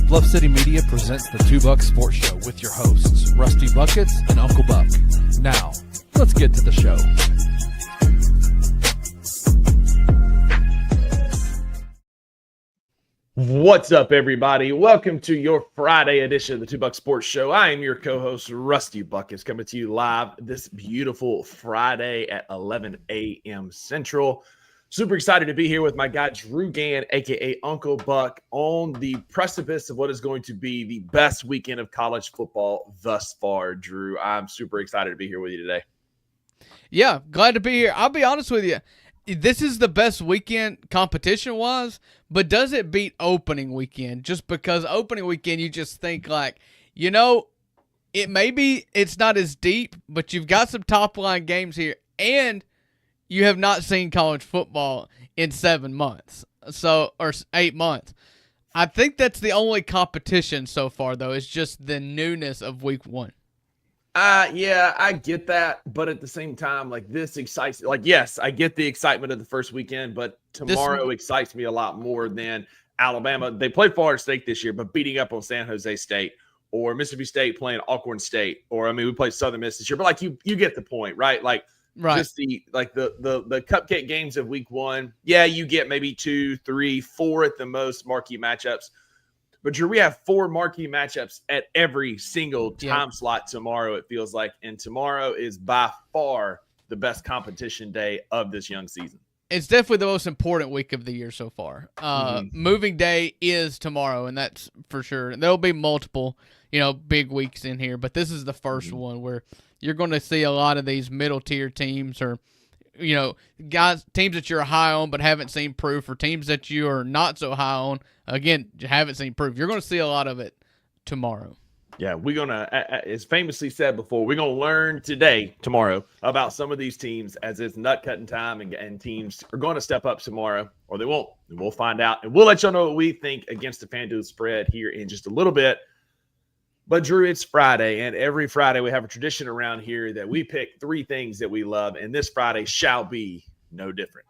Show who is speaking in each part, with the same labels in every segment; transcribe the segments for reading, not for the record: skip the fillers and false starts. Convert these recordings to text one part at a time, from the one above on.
Speaker 1: Bluff City Media presents the Two Buck Sports Show with your hosts, Rusty Buckets and Uncle Buck. Now, let's get to the show.
Speaker 2: What's up, everybody? Welcome to your Friday edition of the Two Buck Sports Show. I am your co-host, Rusty Buckets, coming to you live this beautiful Friday at 11 a.m. Central. Super excited to be here with my guy, Drew Gann, a.k.a. Uncle Buck, on the precipice of what is going to be the best weekend of college football thus far, Drew. I'm super excited to be here with you today.
Speaker 3: Yeah, glad to be here. I'll be honest with you. This is the best weekend competition-wise, but does it beat opening weekend? Just because opening weekend, you just think like, you know, it's not as deep, but you've got some top-line games here, and you have not seen college football in 7 months, or 8 months. I think that's the only competition so far, though, is just the newness of week one.
Speaker 2: Yeah, I get that, but at the same time, like, this excites, like, yes, I get the excitement of the first weekend, but tomorrow excites me a lot more than Alabama. They played Florida State this year, but beating up on San Jose State, or Mississippi State playing Alcorn State, or, I mean, we played Southern Miss this year, but, like, you get the point, right? Like, right. Just the cupcake games of week one. Yeah, you get maybe 2, 3, 4 at the most marquee matchups. But Drew, we have 4 marquee matchups at every single time slot tomorrow, it feels like. And tomorrow is by far the best competition day of this young season.
Speaker 3: It's definitely the most important week of the year so far. Moving day is tomorrow, and that's for sure. There'll be multiple, big weeks in here, but this is the first one where you're going to see a lot of these middle-tier teams or, teams that you're high on but haven't seen proof, or teams that you are not so high on, again, haven't seen proof. You're going to see a lot of it tomorrow.
Speaker 2: Yeah, we're going to, as famously said before, we're going to learn tomorrow, about some of these teams as it's nut-cutting time, and teams are going to step up tomorrow, or they won't. And we'll find out. And we'll let y'all know what we think against the FanDuel spread here in just a little bit. But, Drew, it's Friday, and every Friday we have a tradition around here that we pick 3 things that we love, and this Friday shall be no different.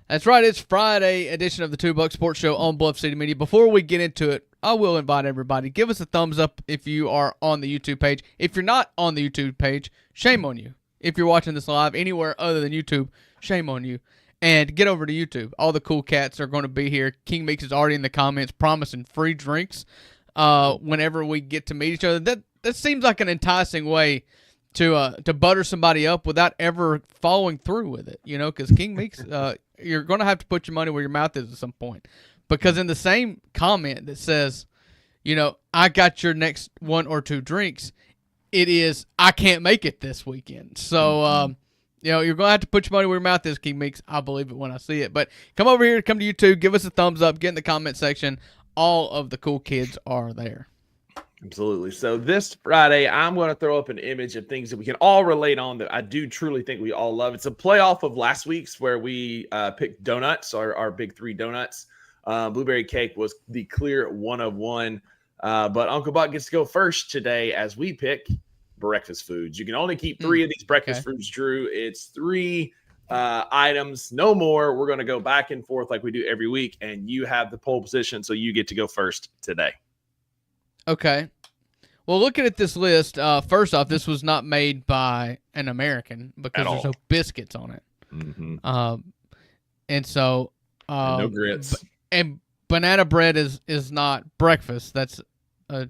Speaker 3: That's right. It's Friday edition of the Two Buck Sports Show on Bluff City Media. Before we get into it, I will invite everybody. Give us a thumbs up if you are on the YouTube page. If you're not on the YouTube page, shame on you. If you're watching this live anywhere other than YouTube, shame on you. And get over to YouTube. All the cool cats are going to be here. King Meeks is already in the comments promising free drinks whenever we get to meet each other. That seems like an enticing way to butter somebody up without ever following through with it, because King Meeks, you're going to have to put your money where your mouth is at some point. Because in the same comment that says, I got your next 1 or 2 drinks, it is, I can't make it this weekend. So, you're going to have to put your money where your mouth is, King Meeks. I believe it when I see it. But come over here, come to YouTube, give us a thumbs up, get in the comment section. All of the cool kids are there.
Speaker 2: Absolutely. So this Friday, I'm going to throw up an image of things that we can all relate on that I do truly think we all love. It's a playoff of last week's where we picked donuts, our big 3 donuts. Blueberry cake was the clear one of one. But Uncle Buck gets to go first today as we pick breakfast foods. You can only keep 3 of these breakfast foods, Drew. It's 3 items, no more. We're going to go back and forth like we do every week, and you have the pole position, so you get to go first today.
Speaker 3: Okay. Well, looking at this list, first off, this was not made by an American because there's no biscuits on it. And so
Speaker 2: and no grits.
Speaker 3: And banana bread is not breakfast. That's I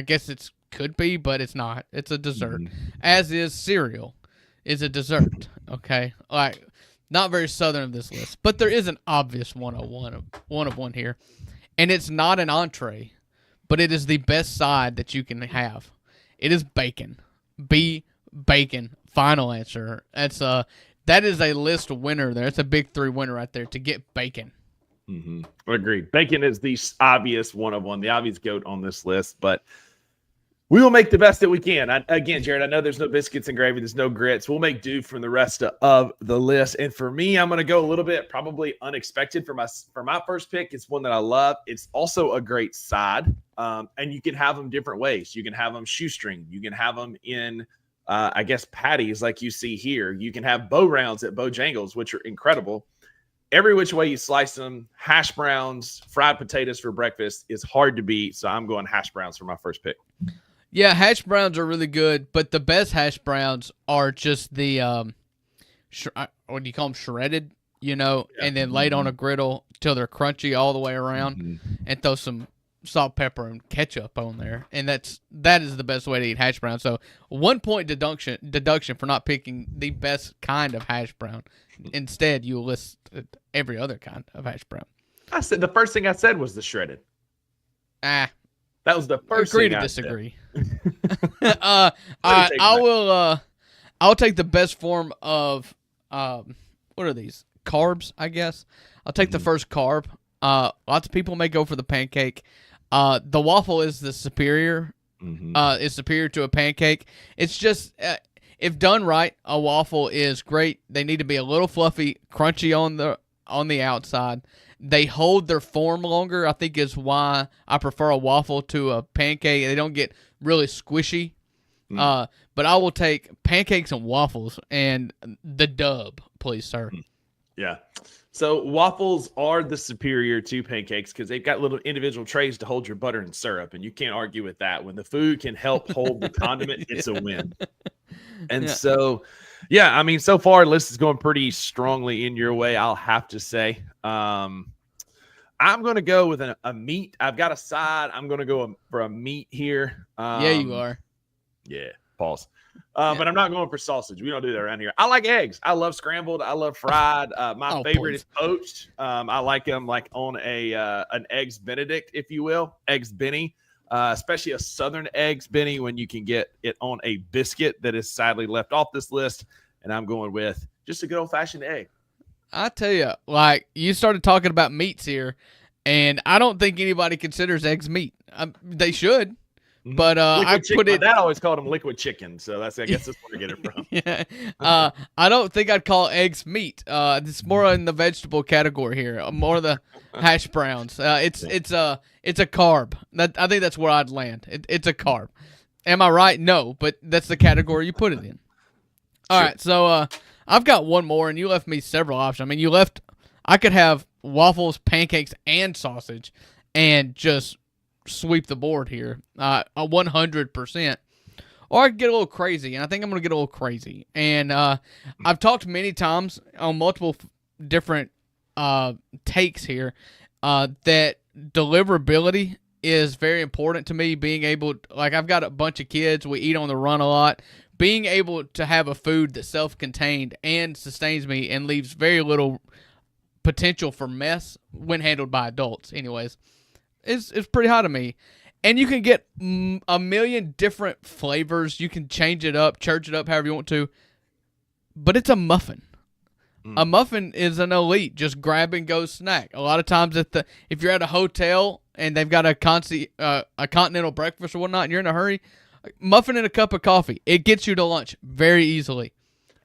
Speaker 3: guess it's could be, but it's not. It's a dessert. As is cereal is a dessert. Okay. Like, not very southern of this list, but there is an obvious one of one here. And it's not an entree, but it is the best side that you can have. It is bacon. Bacon. Final answer. That is a list winner there. It's a big 3 winner right there to get bacon.
Speaker 2: Agreed. Bacon is the obvious one of one, the obvious goat on this list, but we will make the best that we can. Again, Jared, I know there's no biscuits and gravy. There's no grits. We'll make do from the rest of the list. And for me, I'm going to go a little bit probably unexpected for my first pick. It's one that I love. It's also a great side. And you can have them different ways. You can have them shoestring. You can have them in I guess patties like you see here. You can have bow rounds at Bojangles, which are incredible. Every which way you slice them, hash browns, fried potatoes for breakfast is hard to beat. So I'm going hash browns for my first pick.
Speaker 3: Yeah, hash browns are really good, but the best hash browns are just the what do you call them, shredded, and then laid on a griddle till they're crunchy all the way around, and throw some salt, pepper, and ketchup on there, and that is the best way to eat hash brown. So 1 point deduction for not picking the best kind of hash brown. Instead, you list every other kind of hash brown.
Speaker 2: I said the first thing I said was the shredded.
Speaker 3: That
Speaker 2: was the first
Speaker 3: agree
Speaker 2: thing
Speaker 3: to
Speaker 2: I
Speaker 3: disagree.
Speaker 2: I'll
Speaker 3: take the best form of what are these, carbs, I guess. I'll take the first carb. Lots of people may go for the pancake. The waffle is the superior. Is superior to a pancake. It's just if done right, a waffle is great. They need to be a little fluffy, crunchy on the outside. They hold their form longer, I think, is why I prefer a waffle to a pancake. They don't get really squishy. But I will take pancakes and waffles and the dub, please, sir.
Speaker 2: Yeah. So waffles are the superior to pancakes because they've got little individual trays to hold your butter and syrup, and you can't argue with that. When the food can help hold the condiment, it's a win. And so, I mean, so far, list is going pretty strongly in your way, I'll have to say. I'm going to go with a meat. I've got a side. I'm going to go for a meat here.
Speaker 3: Yeah, you are.
Speaker 2: Yeah, pause. But I'm not going for sausage. We don't do that around here. I like eggs. I love scrambled. I love fried. My favorite is poached. I like them like on an eggs Benedict, if you will, eggs Benny, especially a Southern eggs Benny when you can get it on a biscuit that is sadly left off this list. And I'm going with just a good old fashioned egg.
Speaker 3: I tell you, like, you started talking about meats here, and I don't think anybody considers eggs meat. They should. But I put it.
Speaker 2: My dad always called them liquid chicken, so I guess that's where I get it from.
Speaker 3: Yeah. I don't think I'd call eggs meat. It's more in the vegetable category here. More the hash browns. It's a carb. I think that's where I'd land. It's a carb. Am I right? No, but that's the category you put it in. All right, so I've got one more, and you left me several options. I mean, I could have waffles, pancakes, and sausage, and just sweep the board here, 100%. Or I could get a little crazy, and I think I'm going to get a little crazy. And I've talked many times on multiple different takes here that deliverability is very important to me. Being able, like, I've got a bunch of kids, we eat on the run a lot. Being able to have a food that's self-contained and sustains me and leaves very little potential for mess when handled by adults, anyways, is pretty high to me. And you can get a million different flavors. You can change it up, church it up however you want to. But it's a muffin. A muffin is an elite, just grab and go snack. A lot of times if you're at a hotel and they've got a continental breakfast or whatnot and you're in a hurry, muffin and a cup of coffee, it gets you to lunch very easily.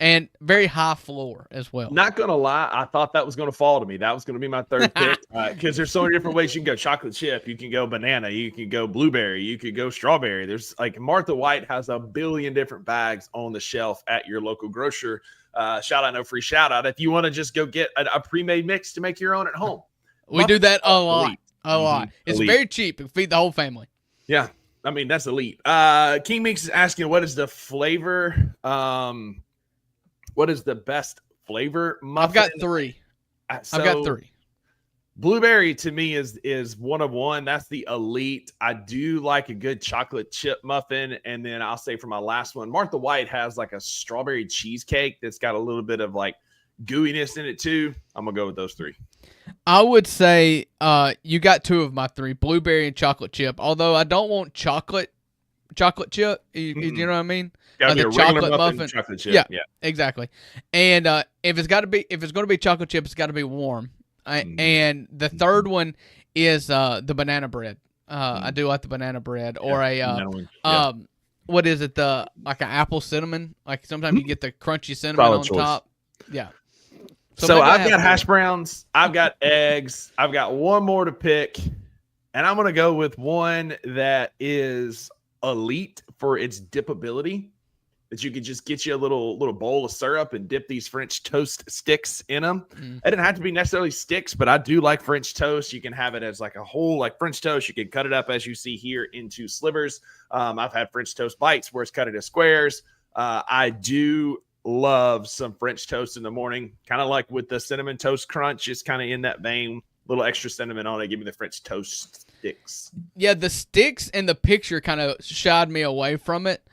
Speaker 3: And very high floor as well.
Speaker 2: Not going to lie, I thought that was going to fall to me. That was going to be my third pick because there's so many different ways you can go. Chocolate chip, you can go banana, you can go blueberry, you could go strawberry. There's like Martha White has a billion different bags on the shelf at your local grocer. Shout out, no free shout out. If you want to just go get a pre-made mix to make your own at home.
Speaker 3: We do that a lot.
Speaker 2: Elite.
Speaker 3: A lot. It's very cheap. It can feed the whole family.
Speaker 2: Yeah. I mean, that's elite. King Meeks is asking, what is the flavor? What is the best flavor muffin?
Speaker 3: I've got three.
Speaker 2: Blueberry to me is one of one. That's the elite. I do like a good chocolate chip muffin. And then I'll say for my last one, Martha White has like a strawberry cheesecake that's got a little bit of like gooiness in it too. I'm going to go with those three.
Speaker 3: I would say you got two of my three, blueberry and chocolate chip. Although I don't want chocolate chip. You know what I mean?
Speaker 2: Gotta be a
Speaker 3: chocolate
Speaker 2: muffin, chocolate chip.
Speaker 3: Yeah, exactly. And if it's going to be chocolate chip, it's got to be warm. And the third one is the banana bread. I do like the banana bread or what is it? Like an apple cinnamon. Like sometimes you get the crunchy cinnamon
Speaker 2: Solid
Speaker 3: on
Speaker 2: choice.
Speaker 3: top. Yeah.
Speaker 2: So I've got hash browns. I've got eggs. I've got one more to pick, and I'm going to go with one that is elite for its dippability. that you could just get you a little bowl of syrup and dip these French toast sticks in them.
Speaker 3: Mm.
Speaker 2: It didn't have to be necessarily sticks, but I do like French toast. You can have it as like a whole like French toast. You can cut it up as you see here into slivers. I've had French toast bites where it's cut into squares. I do love some French toast in the morning, kind of like with the cinnamon toast crunch. It's kind of in that vein. Little extra cinnamon on it. Give me the French toast sticks.
Speaker 3: Yeah, the sticks and the picture kind of shied me away from it.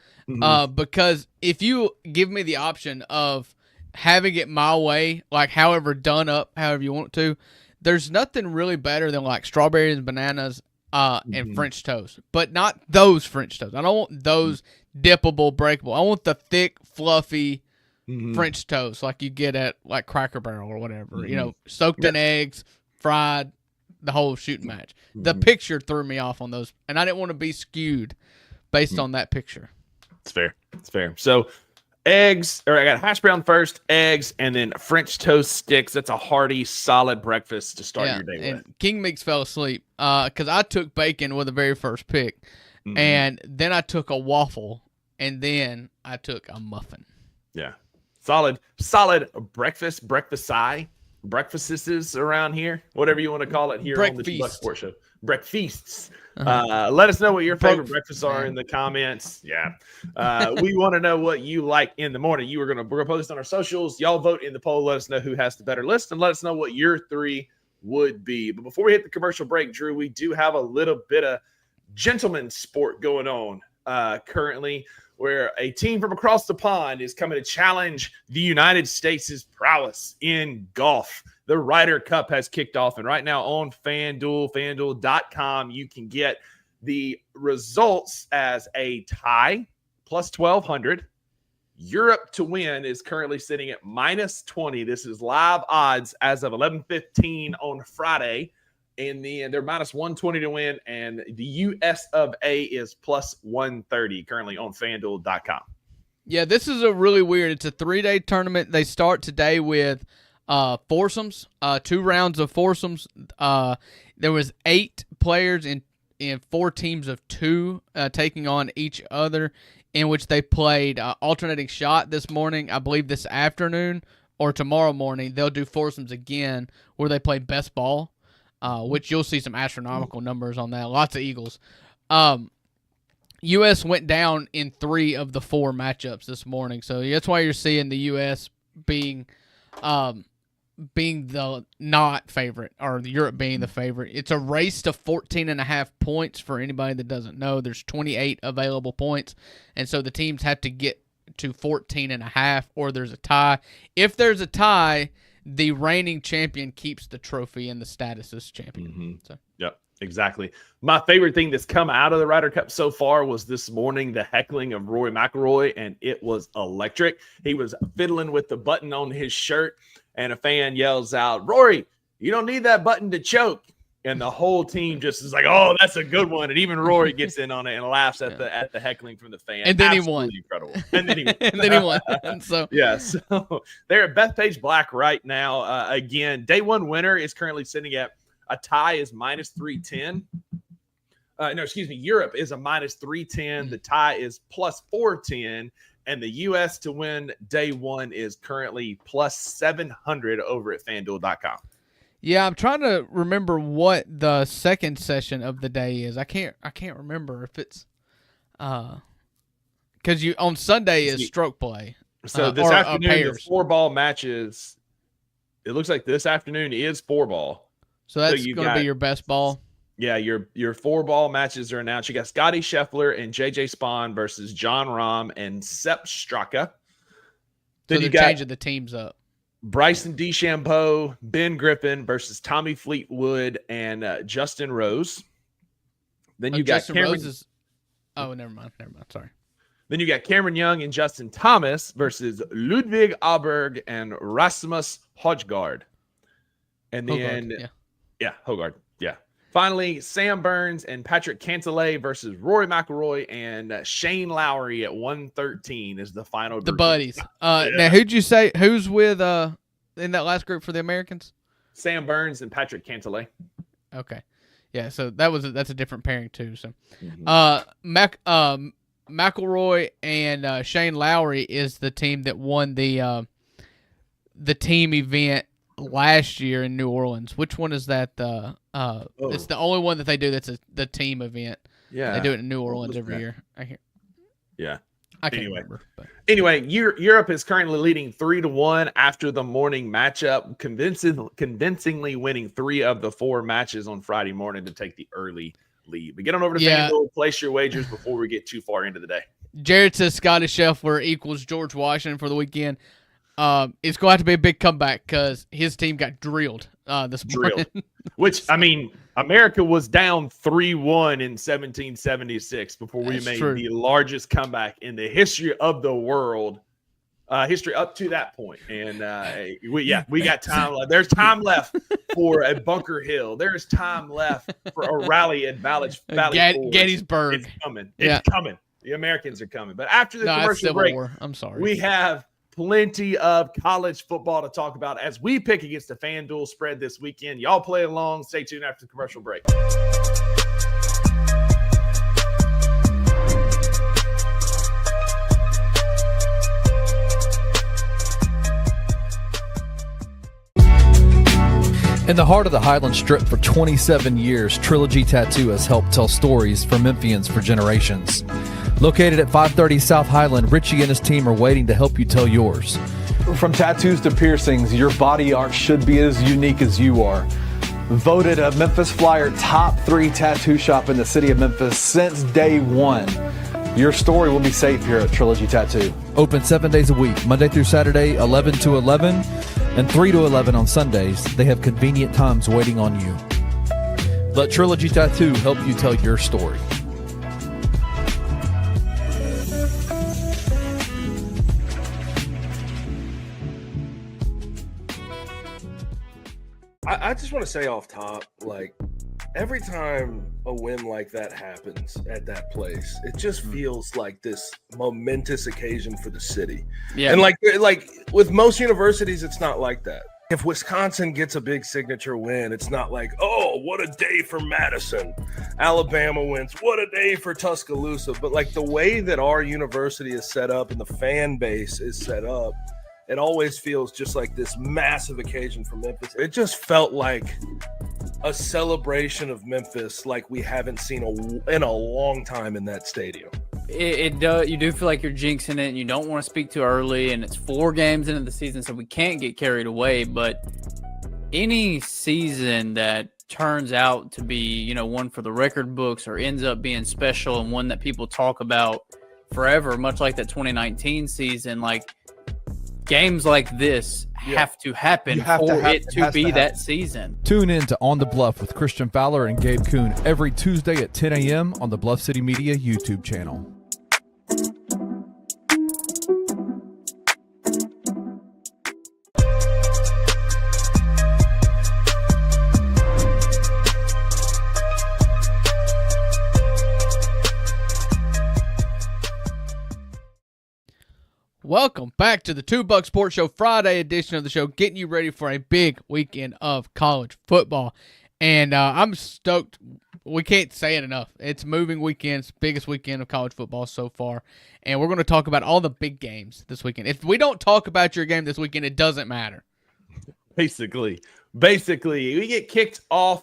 Speaker 3: Because if you give me the option of having it my way, like however done up, however you want to, there's nothing really better than like strawberries and bananas and French toast, but not those French toast. I don't want those dippable, breakable. I want the thick, fluffy French toast like you get at like Cracker Barrel or whatever, you know, soaked in eggs, fried, the whole shooting match. The picture threw me off on those, and I didn't want to be skewed based on that picture.
Speaker 2: It's fair. It's fair. So eggs, or I got hash brown first, eggs, and then French toast sticks. That's a hearty, solid breakfast to start your day
Speaker 3: and
Speaker 2: with.
Speaker 3: King Meeks fell asleep because I took bacon with the very first pick, and then I took a waffle, and then I took a muffin.
Speaker 2: Yeah. Solid breakfasts around here, whatever you want to call it here on the Two Buck Sports Show. Breakfeasts. Let us know what your favorite breakfasts are in the comments. Yeah. We want to know what you like in the morning. We're gonna post on our socials. Y'all vote in the poll. Let us know who has the better list, and let us know what your three would be. But before we hit the commercial break, Drew, we do have a little bit of gentleman's sport going on currently, where a team from across the pond is coming to challenge the United States' prowess in golf. The Ryder Cup has kicked off, and right now on FanDuel, FanDuel.com, you can get the results as a tie, plus 1,200. Europe to win is currently sitting at minus 20. This is live odds as of 11:15 on Friday. And then they're minus 120 to win, and the US of A is plus 130 currently on FanDuel.com.
Speaker 3: Yeah, this is a really weird. It's a 3-day tournament. They start today with foursomes, 2 rounds of foursomes. There was 8 players in 4 teams of 2 taking on each other, in which they played alternating shot this morning. I believe this afternoon or tomorrow morning they'll do foursomes again, where they play best ball. Which you'll see some astronomical numbers on that. Lots of eagles. U.S. went down in 3 of the 4 matchups this morning, so that's why you're seeing the U.S. being the not favorite, or Europe being the favorite. It's a race to 14.5 points for anybody that doesn't know. There's 28 available points, and so the teams have to get to 14.5, or there's a tie. If there's a tie, the reigning champion keeps the trophy and the status as champion. So.
Speaker 2: Yep, exactly. My favorite thing that's come out of the Ryder Cup so far was this morning, the heckling of Rory McIlroy, and it was electric. He was fiddling with the button on his shirt, and a fan yells out, "Rory, you don't need that button to choke." And the whole team just is like, "Oh, that's a good one." And even Rory gets in on it and laughs at the heckling from the fan.
Speaker 3: And then
Speaker 2: Absolutely
Speaker 3: he won.
Speaker 2: Incredible. And then he won.
Speaker 3: And then he won. So
Speaker 2: yeah, so they're at Bethpage Black right now. Again, day one winner is currently sitting at a tie is minus 310. Europe is a minus 310. The tie is plus 410. And the U.S. to win day one is currently plus 700 over at FanDuel.com.
Speaker 3: yeah, I'm trying to remember what the second session of the day is. I can't remember if it's because you on Sunday is stroke play.
Speaker 2: So this afternoon the 4-ball matches. It looks like this afternoon is 4-ball.
Speaker 3: So that's going to be your best ball.
Speaker 2: Yeah, your 4-ball matches are announced. You got Scotty Scheffler and JJ Spawn versus John Rahm and Sepp Straka.
Speaker 3: Then you got changing the teams up.
Speaker 2: Bryson DeChambeau, Ben Griffin versus Tommy Fleetwood and Justin Rose. Then you got
Speaker 3: Justin Rose is. Oh, never mind. Sorry.
Speaker 2: Then you got Cameron Young and Justin Thomas versus Ludwig Aberg and Rasmus Højgaard. And then, Højgaard. Yeah. Finally, Sam Burns and Patrick Cantlay versus Rory McIlroy and Shane Lowry at 113 is the final group.
Speaker 3: The buddies. Now, who'd you say who's with in that last group for the Americans?
Speaker 2: Sam Burns and Patrick Cantlay.
Speaker 3: McElroy and Shane Lowry is the team that won the team event last year in New Orleans. Which one is that? It's the only one that they do that's the team event.
Speaker 2: Yeah.
Speaker 3: They do it in New Orleans every year.
Speaker 2: Yeah.
Speaker 3: I can't remember. But.
Speaker 2: Anyway, Europe is currently leading 3-1 after the morning matchup, convincingly winning 3 of the 4 matches on Friday morning to take the early lead. But get on over to FanDuel, place your wagers before we get too far into the day. Jared
Speaker 3: says Scotty Scheffler equals George Washington for the weekend. It's going to have to be a big comeback because his team got drilled this morning.
Speaker 2: Which, I mean, America was down 3-1 in 1776 before we made the largest comeback in the history of the world, history up to that point. And we got time left. There's time left for a Bunker Hill. There's time left for a rally at Valley
Speaker 3: Gettysburg.
Speaker 2: It's coming. It's coming. The Americans are coming. But after the commercial break,
Speaker 3: I'm sorry.
Speaker 2: We have plenty of college football to talk about as we pick against the FanDuel spread this weekend. Y'all play along. Stay tuned after the commercial break.
Speaker 1: In the heart of the Highland Strip for 27 years, Trilogy Tattoo has helped tell stories for Memphians for generations. Located at 530 South Highland, Richie and his team are waiting to help you tell yours.
Speaker 4: From tattoos to piercings, your body art should be as unique as you are. Voted a Memphis Flyer top 3 tattoo shop in the city of Memphis since day one. Your story will be safe here at Trilogy Tattoo.
Speaker 1: Open 7 days a week, Monday through Saturday, 11 to 11, and 3 to 11 on Sundays. They have convenient times waiting on you. Let Trilogy Tattoo help you tell your story.
Speaker 5: I just want to say off top, like, every time a win like that happens at that place, it just feels like this momentous occasion for the city. Yeah. And like with most universities, it's not like that. If Wisconsin gets a big signature win, it's not like, oh, what a day for Madison. Alabama wins, what a day for Tuscaloosa. But like the way that our university is set up and the fan base is set up, it always feels just like this massive occasion for Memphis. It just felt like a celebration of Memphis like we haven't seen in a long time in that stadium.
Speaker 6: It does. You do feel like you're jinxing it, and you don't want to speak too early, and it's 4 games into the season, so we can't get carried away. But any season that turns out to be, one for the record books or ends up being special and one that people talk about forever, much like that 2019 season, like games like this have to happen for it to be that season.
Speaker 1: Tune in to On the Bluff with Christian Fowler and Gabe Kuhn every Tuesday at 10 a.m. on the Bluff City Media YouTube channel.
Speaker 3: Welcome back to the $2 Sports Show Friday edition of the show, getting you ready for a big weekend of college football. And I'm stoked. We can't say it enough. It's moving weekend, biggest weekend of college football so far. And we're going to talk about all the big games this weekend. If we don't talk about your game this weekend, it doesn't matter.
Speaker 2: Basically, we get kicked off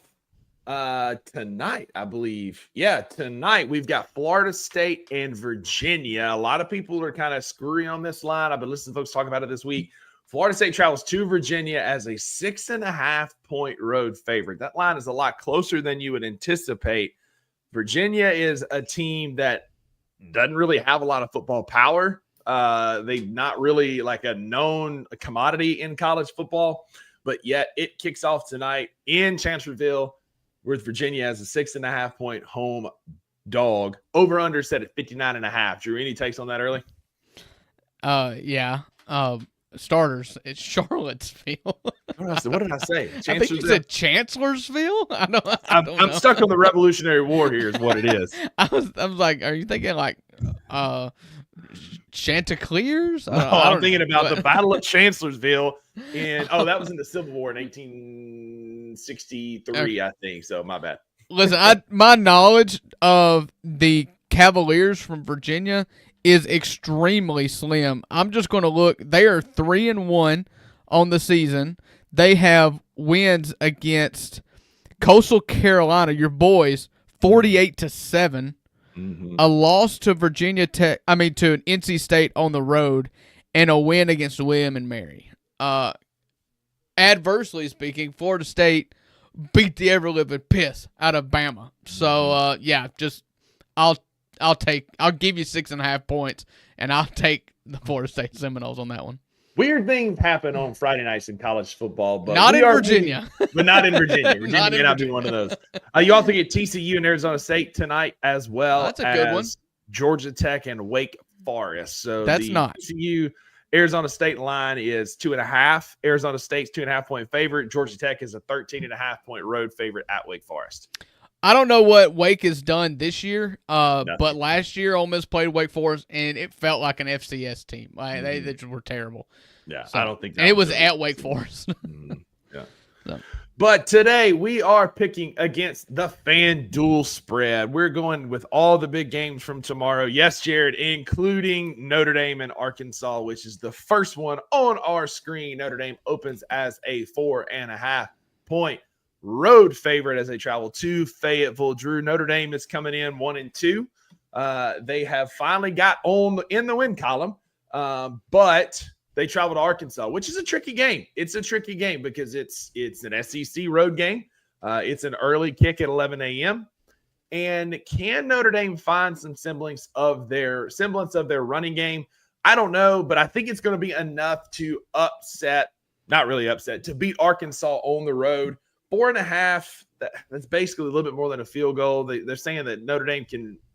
Speaker 2: tonight, I believe. Yeah, tonight we've got Florida State and Virginia. A lot of people are kind of screwy on this line. I've been listening to folks talk about it this week. Florida State travels to Virginia as a 6.5-point road favorite. That line is a lot closer than you would anticipate. Virginia is a team that doesn't really have a lot of football power. They're not really like a known commodity in college football, but yet it kicks off tonight in Chancellorsville with Virginia as a 6.5-point home dog. Over under set at 59.5. Drew, any takes on that early?
Speaker 3: Yeah. Starters, it's Charlottesville.
Speaker 2: What did I say?
Speaker 3: I think you said Chancellorsville.
Speaker 2: I'm stuck on the Revolutionary War here is what it is.
Speaker 3: I was like, are you thinking like Chanticleers?
Speaker 2: I'm thinking about the Battle of Chancellorsville. That was in the Civil War in 1863, I think. So my bad.
Speaker 3: Listen, my knowledge of the Cavaliers from Virginia is extremely slim. I'm just going to look. They are 3-1 on the season. They have wins against Coastal Carolina, your boys, 48-7.
Speaker 2: Mm-hmm.
Speaker 3: A loss to to NC State on the road, and a win against William and Mary. Adversely speaking, Florida State beat the ever-living piss out of Bama. So I'll give you 6.5 points, and I'll take the Florida State Seminoles on that one.
Speaker 2: Weird things happen on Friday nights in college football, but
Speaker 3: not in Virginia.
Speaker 2: But not in Virginia. Virginia
Speaker 3: Not
Speaker 2: may
Speaker 3: in
Speaker 2: not be one of those. You also get TCU and Arizona State tonight as well.
Speaker 3: That's a good one.
Speaker 2: Georgia Tech and Wake Forest. So
Speaker 3: that's not
Speaker 2: TCU Arizona State line is 2.5. Arizona State's 2.5-point favorite. Georgia Tech is a 13.5-point road favorite at Wake Forest.
Speaker 3: I don't know what Wake has done this year, but last year Ole Miss played Wake Forest, and it felt like an FCS team. They were terrible.
Speaker 2: Yeah,
Speaker 3: so,
Speaker 2: I don't think that.
Speaker 3: And it was at Wake Forest.
Speaker 2: Yeah.
Speaker 3: So.
Speaker 2: But today we are picking against the FanDuel spread. We're going with all the big games from tomorrow. Yes, Jared, including Notre Dame and Arkansas, which is the first one on our screen. Notre Dame opens as a 4.5-point road favorite as they travel to Fayetteville. Drew, Notre Dame is coming in 1-2. They have finally got in the win column, but they travel to Arkansas, which is a tricky game. It's a tricky game because it's an SEC road game. It's an early kick at 11 a.m. And can Notre Dame find some semblance of their running game? I don't know, but I think it's going to be enough to to beat Arkansas on the road. 4.5, that's basically a little bit more than a field goal. They're saying that Notre Dame can –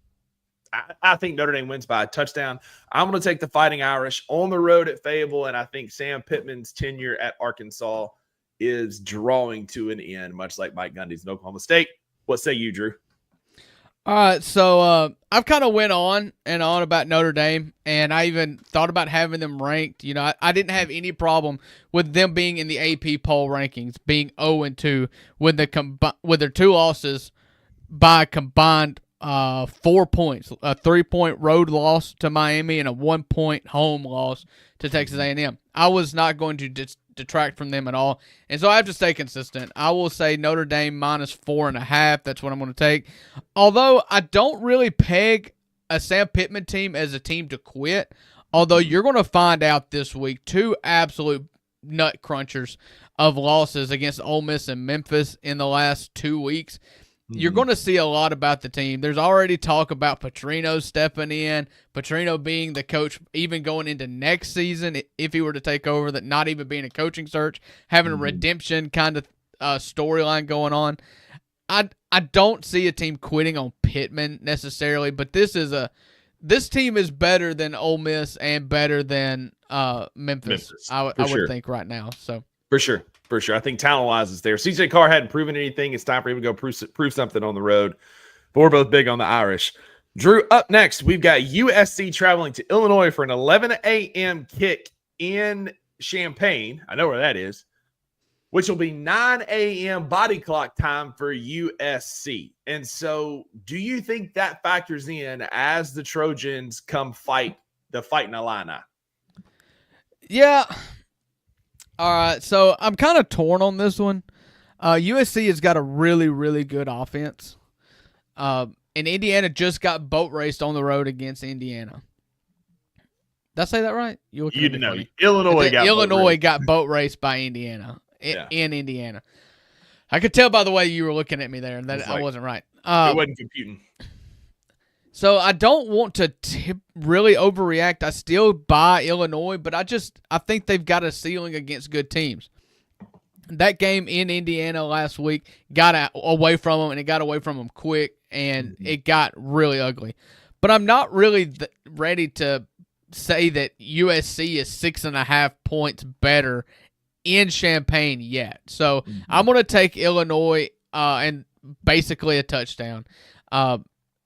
Speaker 2: I think Notre Dame wins by a touchdown. I'm going to take the Fighting Irish on the road at Fayetteville, and I think Sam Pittman's tenure at Arkansas is drawing to an end, much like Mike Gundy's in Oklahoma State. What say you, Drew?
Speaker 3: All right, so I've kind of went on and on about Notre Dame, and I even thought about having them ranked. You know, I didn't have any problem with them being in the AP poll rankings, being 0-2 with their two losses by combined 4 points, a 3-point road loss to Miami and a 1-point home loss to Texas A&M. I was not going to detract from them at all, and so I have to stay consistent. I will say Notre Dame minus 4.5. That's what I'm going to take. Although I don't really peg a Sam Pittman team as a team to quit. Although you're going to find out this week 2 absolute nut crunchers of losses against Ole Miss and Memphis in the last 2 weeks. You're going to see a lot about the team. There's already talk about Petrino stepping in, Petrino being the coach even going into next season if he were to take over, that not even being a coaching search, having a redemption kind of storyline going on. I don't see a team quitting on Pittman necessarily, but this team is better than Ole Miss and better than Memphis. I would think right now. So
Speaker 2: For sure. I think talent-wise is there. CJ Carr hadn't proven anything. It's time for him to go prove something on the road. But we're both big on the Irish. Drew, up next, we've got USC traveling to Illinois for an 11 a.m. kick in Champaign. I know where that is. Which will be 9 a.m. body clock time for USC. And so do you think that factors in as the Trojans come fight the Fighting Illini?
Speaker 3: Yeah. All right, so I'm kind of torn on this one. USC has got a really, really good offense. And Indiana just got boat raced on the road against Indiana. Did I say that right? Illinois got boat raced by Indiana in Indiana. I could tell by the way you were looking at me there that I wasn't right.
Speaker 2: It wasn't computing.
Speaker 3: So I don't want to really overreact. I still buy Illinois, but I think they've got a ceiling against good teams. That game in Indiana last week got away from them, and it got away from them quick, and it got really ugly. But I'm not really ready to say that USC is 6.5 points better in Champaign yet. So I'm going to take Illinois and basically a touchdown.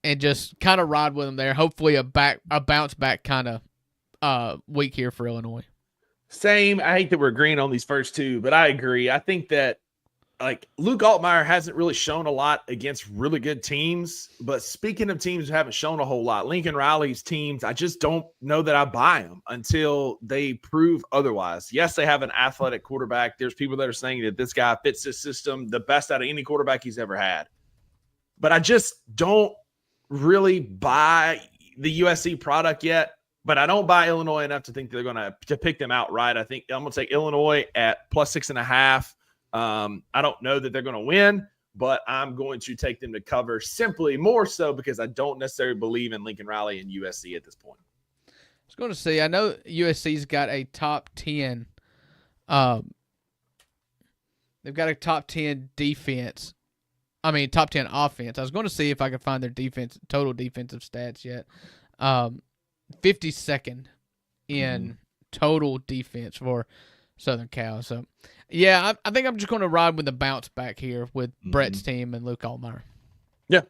Speaker 3: And just kind of ride with them there. Hopefully a bounce back kind of week here for Illinois.
Speaker 2: Same. I hate that we're agreeing on these first two, but I agree. I think that like Luke Altmaier hasn't really shown a lot against really good teams. But speaking of teams who haven't shown a whole lot, Lincoln Riley's teams, I just don't know that I buy them until they prove otherwise. Yes, they have an athletic quarterback. There's people that are saying that this guy fits this system the best out of any quarterback he's ever had. But I just don't really buy the USC product yet. But I don't buy Illinois enough to think they're going to pick them outright. I think I'm going to take Illinois at +6.5. I don't know that they're going to win, but I'm going to take them to cover simply more so because I don't necessarily believe in Lincoln Riley and USC at this point.
Speaker 3: I was going to say, I know USC's got a top 10. They've got a top 10 defense. I mean, top 10 offense. I was going to see if I could find their total defensive stats yet. 52nd in total defense for Southern Cal. So, yeah, I think I'm just going to ride with the bounce back here with Brett's team and Luke Altmaier.
Speaker 2: Yeah.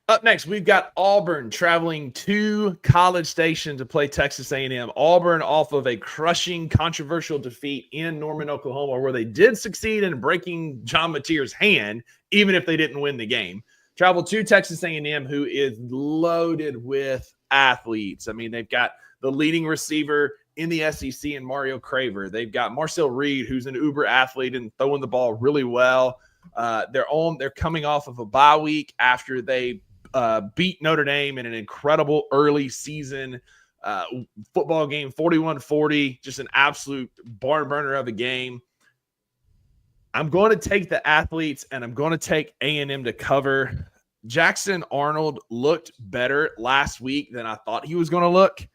Speaker 2: Up next, we've got Auburn traveling to College Station to play Texas A&M. Auburn off of a crushing, controversial defeat in Norman, Oklahoma, where they did succeed in breaking John Mateer's hand, even if they didn't win the game. Travel to Texas A&M, who is loaded with athletes. I mean, they've got the leading receiver in the SEC in Mario Craver. They've got Marcel Reed, who's an uber athlete and throwing the ball really well. They're coming off of a bye week after they beat Notre Dame in an incredible early season football game, 41-40, just an absolute barn burner of a game. I'm going to take the athletes, and I'm going to take A&M to cover. Jackson Arnold looked better last week than I thought he was going to look.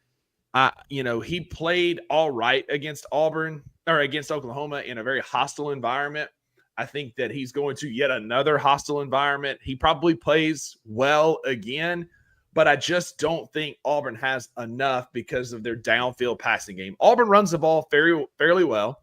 Speaker 2: He played all right against Oklahoma in a very hostile environment. I think that he's going to yet another hostile environment. He probably plays well again, but I just don't think Auburn has enough because of their downfield passing game. Auburn runs the ball fairly well.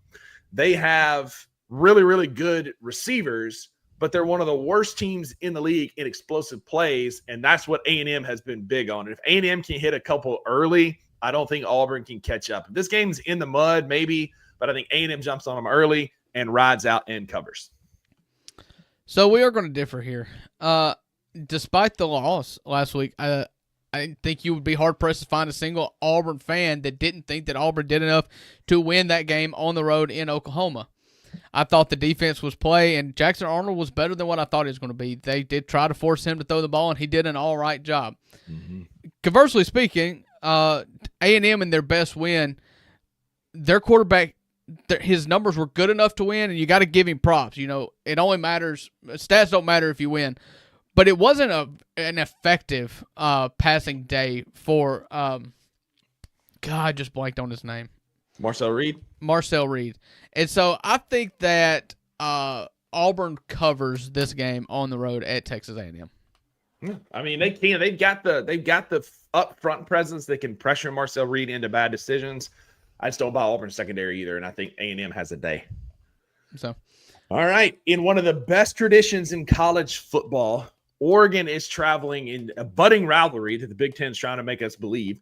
Speaker 2: They have really, really good receivers, but they're one of the worst teams in the league in explosive plays, and that's what A&M has been big on. And if A&M can hit a couple early, I don't think Auburn can catch up. If this game's in the mud, maybe, but I think A&M jumps on them early and rides out and covers.
Speaker 3: So we are going to differ here. Despite the loss last week, I think you would be hard-pressed to find a single Auburn fan that didn't think that Auburn did enough to win that game on the road in Oklahoma. I thought the defense was play, and Jackson Arnold was better than what I thought he was going to be. They did try to force him to throw the ball, and he did an all right job. Conversely speaking, A&M in their best win, their quarterback, his numbers were good enough to win, and you got to give him props. It only matters. Stats don't matter if you win. But it wasn't an effective passing day for I just blanked on his name.
Speaker 2: Marcel Reed. And so I think that Auburn covers this game on the road at Texas A&M. I mean, they can. They've got the up front presence that can pressure Marcel Reed into bad decisions. I just don't buy Auburn's secondary either, and I think A&M has a day.
Speaker 3: So,
Speaker 2: all right. In one of the best traditions in college football, Oregon is traveling in a budding rivalry that the Big Ten is trying to make us believe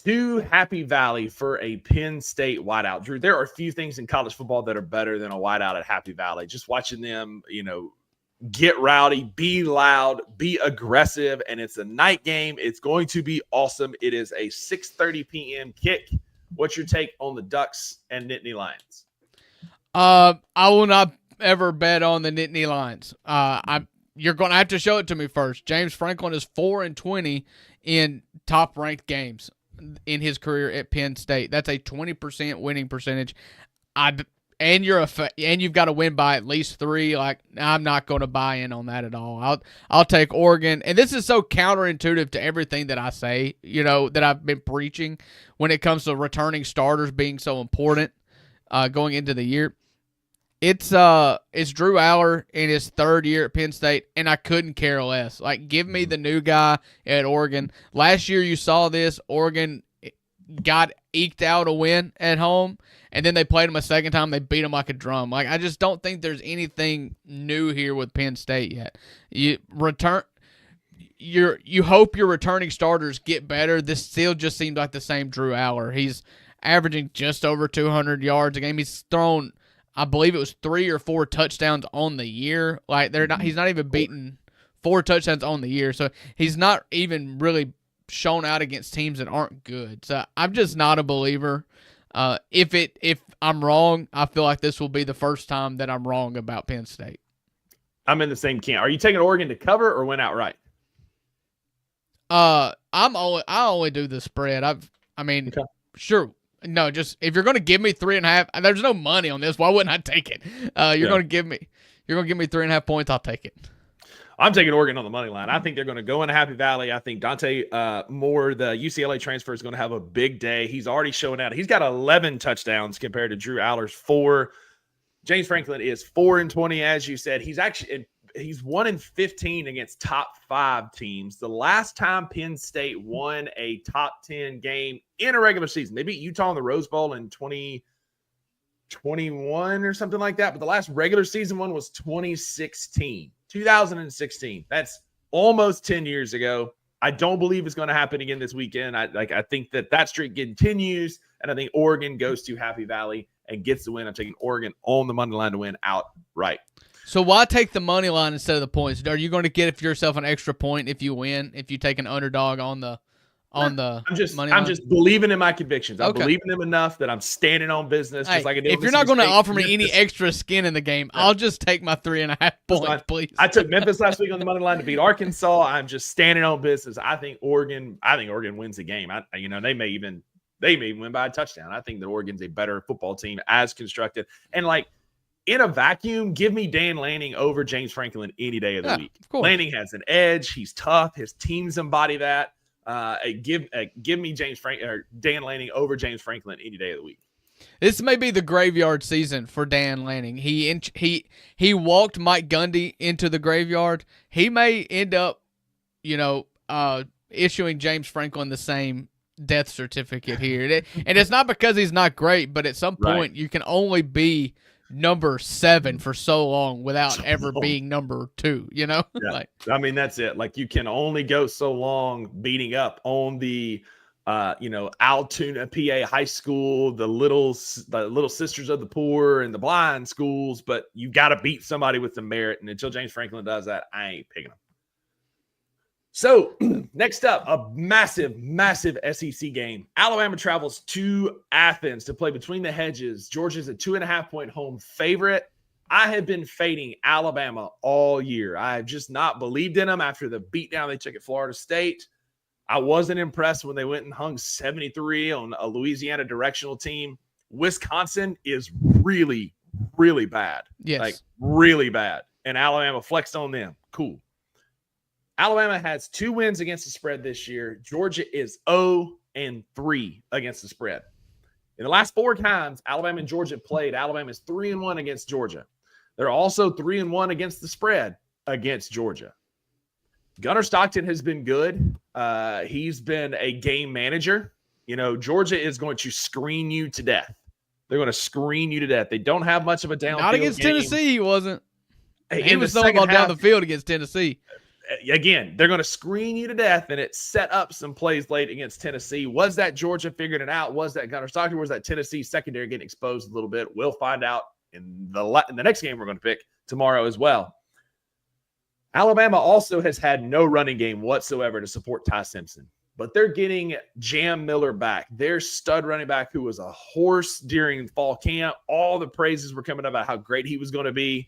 Speaker 2: to Happy Valley for a Penn State whiteout. Drew, there are a few things in college football that are better than a whiteout at Happy Valley. Just watching them, get rowdy, be loud, be aggressive, and it's a night game. It's going to be awesome. It is a 6:30 p.m. kick. What's your take on the Ducks and Nittany Lions?
Speaker 3: I will not ever bet on the Nittany Lions. You're going to have to show it to me first. James Franklin is 4-20 in top-ranked games in his career at Penn State. That's a 20% winning percentage. And you've got to win by at least 3. I'm not going to buy in on that at all. I'll take Oregon, and this is so counterintuitive to everything that I say, that I've been preaching when it comes to returning starters being so important going into the year. It's Drew Aller in his 3rd year at Penn State, and I couldn't care less. Give me the new guy at Oregon. Last year you saw this. Oregon got eked out a win at home, and then they played them a second time. They beat them like a drum. I just don't think there's anything new here with Penn State yet. You hope your returning starters get better. This still just seems like the same Drew Aller. He's averaging just over 200 yards a game. He's thrown I believe it was 3 or 4 touchdowns on the year. Like he's not even beaten 4 touchdowns on the year. So he's not even really shown out against teams that aren't good. So I'm just not a believer. If I'm wrong, I feel like this will be the first time that I'm wrong about Penn State.
Speaker 2: I'm in the same camp. Are you taking Oregon to cover or win outright?
Speaker 3: I only do the spread. Sure. No, just if you're going to give me 3.5, there's no money on this. Why wouldn't I take it? You're going to give me 3.5 points. I'll take it.
Speaker 2: I'm taking Oregon on the money line. I think they're going to go into Happy Valley. I think Dante Moore, the UCLA transfer, is going to have a big day. He's already showing out. He's got 11 touchdowns compared to Drew Aller's 4. James Franklin is 4-20, as you said. He's 1-15 against top 5 teams. The last time Penn State won a top 10 game in a regular season, they beat Utah in the Rose Bowl in 2021 or something like that. But the last regular season one was 2016. That's almost 10 years ago. I don't believe it's going to happen again this weekend. I think that streak continues, and I think Oregon goes to Happy Valley and gets the win. I'm taking Oregon on the money line to win outright.
Speaker 3: So why take the money line instead of the points? Are you going to get yourself an extra point if you win? If you take an underdog on the money line?
Speaker 2: I'm just believing in my convictions. I believe in them enough that I'm standing on business.
Speaker 3: Hey,
Speaker 2: like
Speaker 3: if you're not going to offer me any extra skin in the game, I'll just take my 3.5 points, please.
Speaker 2: I took Memphis last week on the money line to beat Arkansas. I'm just standing on business. I think Oregon wins the game. They may even win by a touchdown. I think that Oregon's a better football team as constructed. And in a vacuum, give me Dan Lanning over James Franklin any day of the week.
Speaker 3: Of course.
Speaker 2: Lanning has an edge. He's tough. His teams embody that. Give me Dan Lanning over James Franklin any day of the week.
Speaker 3: This may be the graveyard season for Dan Lanning. He walked Mike Gundy into the graveyard. He may end up, issuing James Franklin the same death certificate here. And it's not because he's not great, but at some point you can only be number 7 for so long without ever being number 2,
Speaker 2: Yeah. That's it. You can only go so long beating up on the Altoona, PA high school, the little sisters of the poor and the blind schools, but you got to beat somebody with some merit. And until James Franklin does that, I ain't picking him. So next up, a massive, massive SEC game. Alabama travels to Athens to play Between the Hedges. Georgia's a 2.5-point home favorite. I have been fading Alabama all year. I have just not believed in them after the beatdown they took at Florida State. I wasn't impressed when they went and hung 73 on a Louisiana directional team. Wisconsin is really, really bad.
Speaker 3: Yes.
Speaker 2: Really bad. And Alabama flexed on them. Cool. Alabama has 2 wins against the spread this year. Georgia is 0-3 against the spread. In the last 4 times Alabama and Georgia played, Alabama is 3-1 against Georgia. They're also 3-1 against the spread against Georgia. Gunnar Stockton has been good. He's been a game manager. Georgia is going to screen you to death. They're going to screen you to death. They don't have much of a downfield.
Speaker 3: Not against
Speaker 2: game.
Speaker 3: Tennessee, he wasn't. He was
Speaker 2: throwing
Speaker 3: ball down the field against Tennessee.
Speaker 2: Again, they're going to screen you to death, and it set up some plays late against Tennessee. Was that Georgia figuring it out? Was that Gunnar Stockton? Was that Tennessee secondary getting exposed a little bit? We'll find out in the next game we're going to pick tomorrow as well. Alabama also has had no running game whatsoever to support Ty Simpson, but they're getting Jam Miller back. Their stud running back who was a horse during fall camp. All the praises were coming about how great he was going to be.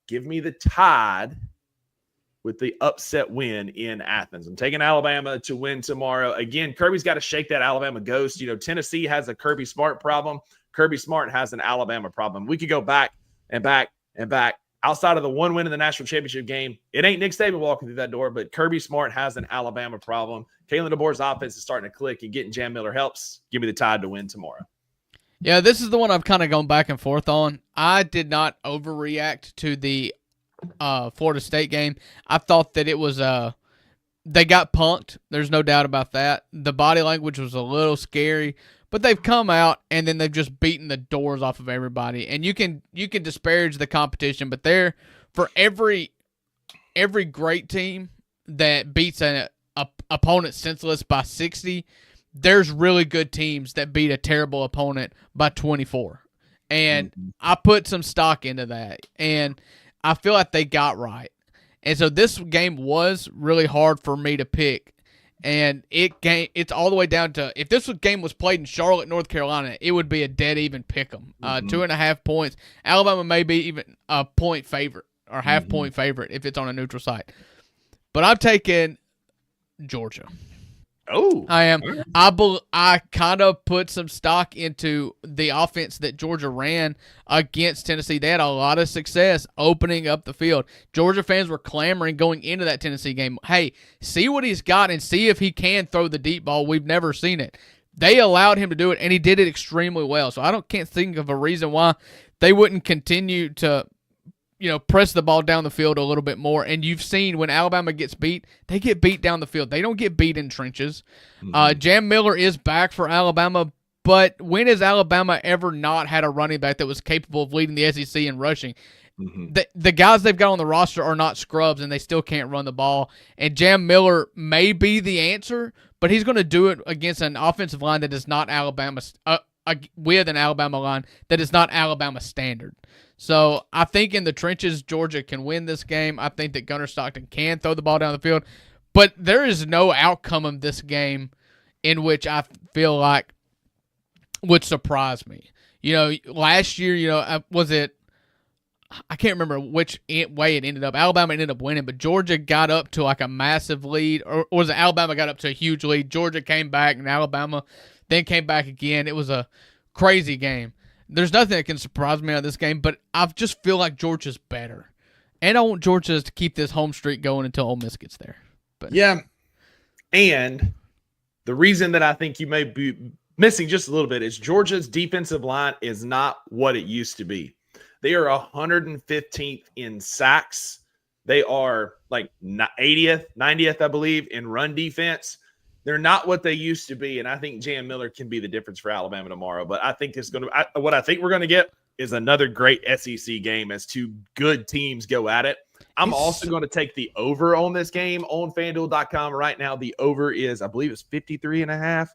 Speaker 2: Give me the Tide with the upset win in Athens. I'm taking Alabama to win tomorrow. Again, Kirby's got to shake that Alabama ghost. Tennessee has a Kirby Smart problem. Kirby Smart has an Alabama problem. We could go back and back and back. Outside of the one win in the national championship game, it ain't Nick Saban walking through that door, but Kirby Smart has an Alabama problem. Kalen DeBoer's offense is starting to click, and getting Jam Miller helps. Give me the Tide to win tomorrow.
Speaker 3: Yeah, this is the one I've kind of gone back and forth on. I did not overreact to the Florida State game. I thought that it was they got punked. There's no doubt about that. The body language was a little scary, but they've come out and then they've just beaten the doors off of everybody. And you can disparage the competition, but they're for every great team that beats an opponent senseless by 60, there's really good teams that beat a terrible opponent by 24. And I put some stock into that, and I feel like they got right. And so this game was really hard for me to pick. And it's all the way down to, if this game was played in Charlotte, North Carolina, it would be a dead even pick 'em. 2.5 points. Alabama may be even a point favorite or half-point favorite if it's on a neutral site. But I'm taking Georgia.
Speaker 2: Oh,
Speaker 3: I am. I kind of put some stock into the offense that Georgia ran against Tennessee. They had a lot of success opening up the field. Georgia fans were clamoring going into that Tennessee game. Hey, see what he's got and see if he can throw the deep ball. We've never seen it. They allowed him to do it, and he did it extremely well. So can't think of a reason why they wouldn't continue to press the ball down the field a little bit more. And you've seen when Alabama gets beat, they get beat down the field. They don't get beat in trenches. Jam Miller is back for Alabama, but when has Alabama ever not had a running back that was capable of leading the SEC in rushing? The guys they've got on the roster are not scrubs, and they still can't run the ball. And Jam Miller may be the answer, but he's going to do it against an offensive line that is not Alabama's with an Alabama line that is not Alabama standard. So I think in the trenches, Georgia can win this game. I think that Gunnar Stockton can throw the ball down the field. But there is no outcome of this game in which I feel like would surprise me. Last year, was it – I can't remember which way it ended up. Alabama ended up winning, but Georgia got up to like a massive lead. Or was it Alabama got up to a huge lead? Georgia came back, and Alabama then came back again. It was a crazy game. There's nothing that can surprise me on this game, but I just feel like Georgia's better. And I want Georgia to keep this home streak going until Ole Miss gets there. But
Speaker 2: yeah. And the reason that I think you may be missing just a little bit is Georgia's defensive line is not what it used to be. They are 115th in sacks. They are like 80th, 90th, I believe, in run defense. They're not what they used to be, and I think Jam Miller can be the difference for Alabama tomorrow. But I think it's going to. What I think we're going to get is another great SEC game as two good teams go at it. I'm also going to take the over on this game on FanDuel.com right now. The over is, I believe, it's 53.5.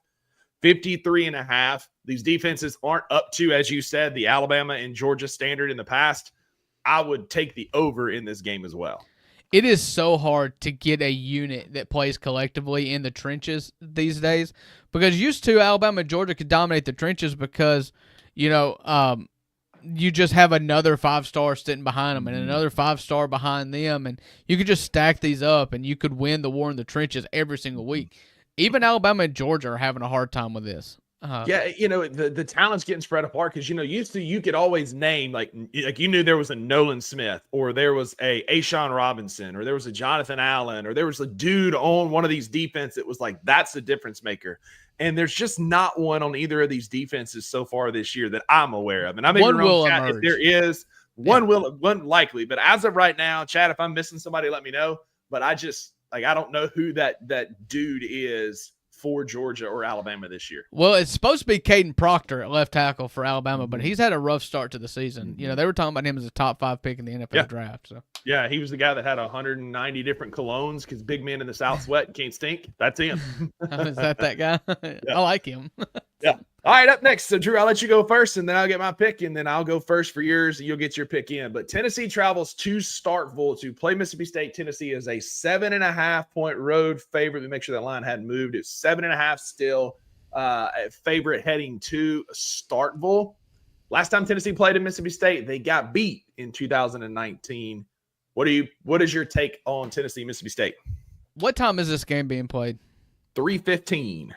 Speaker 2: 53.5. These defenses aren't up to, as you said, the Alabama and Georgia standard in the past. I would take the over in this game as well.
Speaker 3: It is so hard to get a unit that plays collectively in the trenches these days because used to Alabama and Georgia could dominate the trenches because, you just have another 5-star sitting behind them and another 5-star behind them, and you could just stack these up and you could win the war in the trenches every single week. Even Alabama and Georgia are having a hard time with this.
Speaker 2: Yeah, the talent's getting spread apart because, used to you could always name, like you knew there was a Nolan Smith or there was a Ashawn Robinson or there was a Jonathan Allen or there was a dude on one of these defense that was like, that's the difference maker. And there's just not one on either of these defenses so far this year that I'm aware of. And I may be wrong, Chad, if there is, one likely. But as of right now, Chad, if I'm missing somebody, let me know. But I just, I don't know who that dude is for Georgia or Alabama this year.
Speaker 3: Well, it's supposed to be Caden Proctor at left tackle for Alabama, but he's had a rough start to the season. They were talking about him as a top 5 pick in the NFL draft. So
Speaker 2: yeah, he was the guy that had 190 different colognes because big men in the South sweat and can't stink. That's him.
Speaker 3: Is that guy? Yeah. I like him.
Speaker 2: Yeah. All right, up next. So, Drew, I'll let you go first, and then I'll get my pick, and then I'll go first for yours, and you'll get your pick in. But Tennessee travels to Starkville to play Mississippi State. Tennessee is a 7.5-point road favorite. Let me make sure that line hadn't moved. It's 7.5 still favorite heading to Starkville. Last time Tennessee played in Mississippi State, they got beat in 2019. What is your take on Tennessee, Mississippi State?
Speaker 3: What time is this game being played?
Speaker 2: 3:15.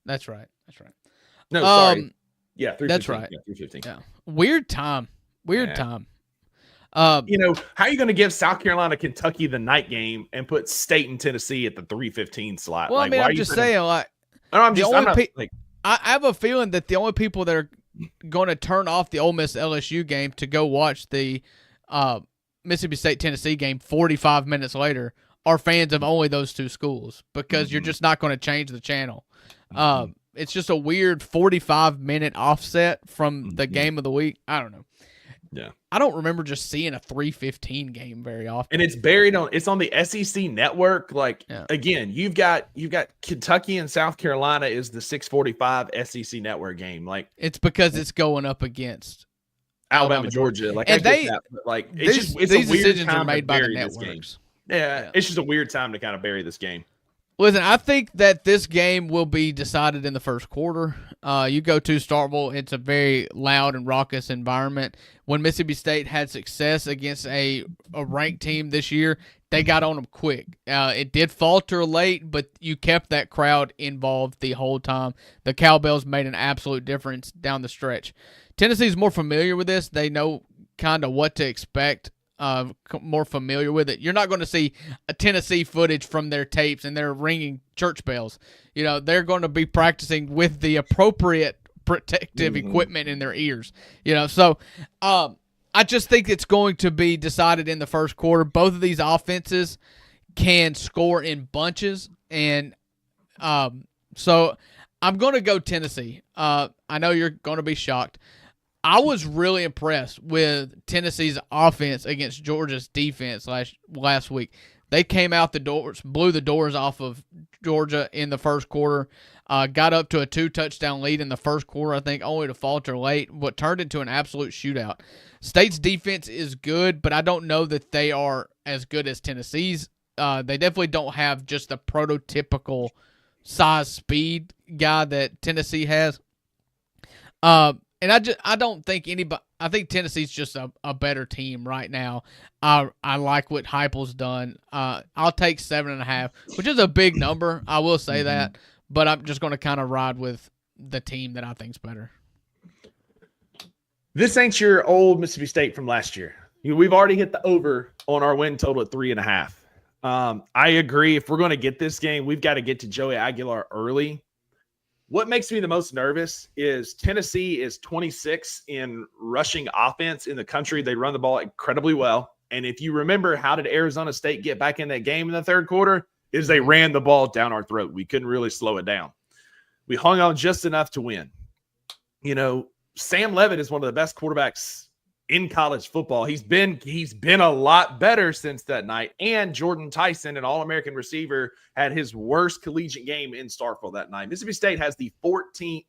Speaker 3: That's right.
Speaker 2: No, sorry. Yeah, 3:15.
Speaker 3: That's right.
Speaker 2: Yeah, 3:15.
Speaker 3: Yeah. Weird time. Time.
Speaker 2: How are you going to give South Carolina, Kentucky the night game and put State and Tennessee at the 3:15 slot?
Speaker 3: Well, I'm just saying, I have a feeling that the only people that are going to turn off the Ole Miss LSU game to go watch the Mississippi State Tennessee game 45 minutes later are fans of only those two schools because you're just not going to change the channel. It's just a weird 45-minute offset from the game of the week. I don't know.
Speaker 2: Yeah.
Speaker 3: I don't remember just seeing a 3:15 game very often.
Speaker 2: And it's on the SEC network. Again, you've got Kentucky and South Carolina is the 6:45 SEC network game. Like,
Speaker 3: it's because it's going up against
Speaker 2: Alabama, Georgia. Like,
Speaker 3: and
Speaker 2: I get that, but like, it's
Speaker 3: these
Speaker 2: a weird
Speaker 3: decisions
Speaker 2: time
Speaker 3: are made
Speaker 2: to
Speaker 3: by the
Speaker 2: bury this game.
Speaker 3: networks.
Speaker 2: Yeah, it's just a weird time to kind of bury this game.
Speaker 3: Listen, I think that this game will be decided in the first quarter. You go to Starkville, it's a very loud and raucous environment. When Mississippi State had success against a ranked team this year, they got on them quick. It did falter late, but you kept that crowd involved the whole time. The Cowbells made an absolute difference down the stretch. Tennessee's more familiar with this. They know kind of what to expect. More familiar with it. You're not going to see a Tennessee footage from their tapes and they're ringing church bells. You know, they're going to be practicing with the appropriate protective equipment in their ears. You know, so I just think it's going to be decided in the first quarter. Both of these offenses can score in bunches, and so I'm going to go Tennessee. I know you're going to be shocked. I was really impressed with Tennessee's offense against Georgia's defense last week. They came out the doors, blew the doors off of Georgia in the first quarter, got up to a 2-touchdown lead in the first quarter, I think, only to falter late, what turned into an absolute shootout. State's defense is good, but I don't know that they are as good as Tennessee's. They definitely don't have just the prototypical size speed guy that Tennessee has. And I don't think anybody. I think Tennessee's just a better team right now. I like what Heupel's done. I'll take 7.5, which is a big number. I will say that, but I'm just going to kind of ride with the team that I think's better.
Speaker 2: This ain't your old Mississippi State from last year. We've already hit the over on our win total at 3.5. I agree. If we're going to get this game, we've got to get to Joey Aguilar early. What makes me the most nervous is Tennessee is 26 in rushing offense in the country. They run the ball incredibly well. And if you remember, how did Arizona State get back in that game in the third quarter? Is they ran the ball down our throat. We couldn't really slow it down. We hung on just enough to win. You know, Sam Leavitt is one of the best quarterbacks in college football. He's been a lot better since that night. And Jordan Tyson, an All-American receiver, had his worst collegiate game in Starkville that night. Mississippi State has the 14th